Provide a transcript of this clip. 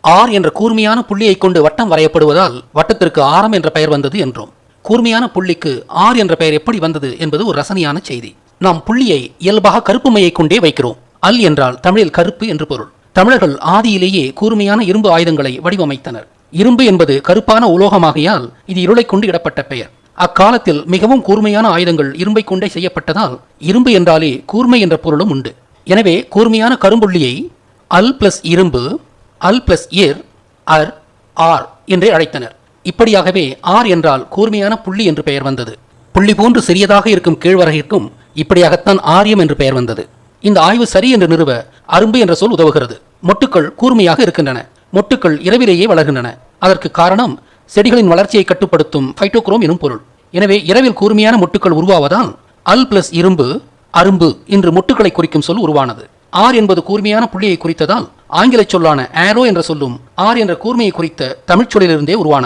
R என்ற கூர்மையான புள்ளியை கொண்டு வட்டம் வரையப்படுவதால் வட்டத்திற்கு ஆரம் என்ற பெயர் வந்தது என்றோம். கூர்மையான புள்ளிக்கு ஆர் என்ற பெயர் எப்படி வந்தது என்பது ஒரு ரசனையான செய்தி. நாம் புள்ளியை இயல்பாக கருப்பு மையை கொண்டே வைக்கிறோம். அல் என்றால் தமிழில் கருப்பு என்று பொருள். தமிழர்கள் ஆதியிலேயே கூர்மையான இரும்பு ஆயுதங்களை வடிவமைத்தனர். இரும்பு என்பது கருப்பான உலோகமாகையால் இது இருளை கொண்டு இடப்பட்ட பெயர். அக்காலத்தில் மிகவும் கூர்மையான ஆயுதங்கள் இரும்பை கொண்டே செய்யப்பட்டதால் இரும்பு என்றாலே கூர்மை என்ற பொருளும் உண்டு. எனவே கூர்மையான கரும்புள்ளியை அல் பிளஸ் இரும்பு, அல் பிளஸ் ஏர், அர், ஆர் என்றே அழைத்தனர். இப்படியாகவே ஆர் என்றால் கூர்மையான புள்ளி என்று பெயர் வந்தது. புள்ளி போன்று சிறியதாக இருக்கும் கேழ்வரகிற்கும் இப்படியாகத்தான் ஆரியம் என்று பெயர் வந்தது. இந்த ஆய்வு சரி என்று நிறுவ அரும்பு என்ற சொல் உதவுகிறது. மொட்டுக்கள் கூர்மையாக இருக்கின்றன. மொட்டுக்கள் இரவிலேயே வளர்கின்றன. அதற்கு காரணம் செடிகளின் வளர்ச்சியை கட்டுப்படுத்தும் பைட்டோக்ரோம் எனும் பொருள். எனவே இரவில் கூர்மையான மொட்டுக்கள் உருவாவதால் அல் பிளஸ் இரும்பு, அரும்பு என்று மொட்டுக்களை குறிக்கும் சொல் உருவானது. ஆர் என்பது கூர்மையான புள்ளியை குறித்ததால் ஆங்கில சொல்லான ஆரோ என்ற சொல்லும் ஆர் என்ற கூர்மையை குறித்த தமிழ் சொல்லிலிருந்தே உருவானது.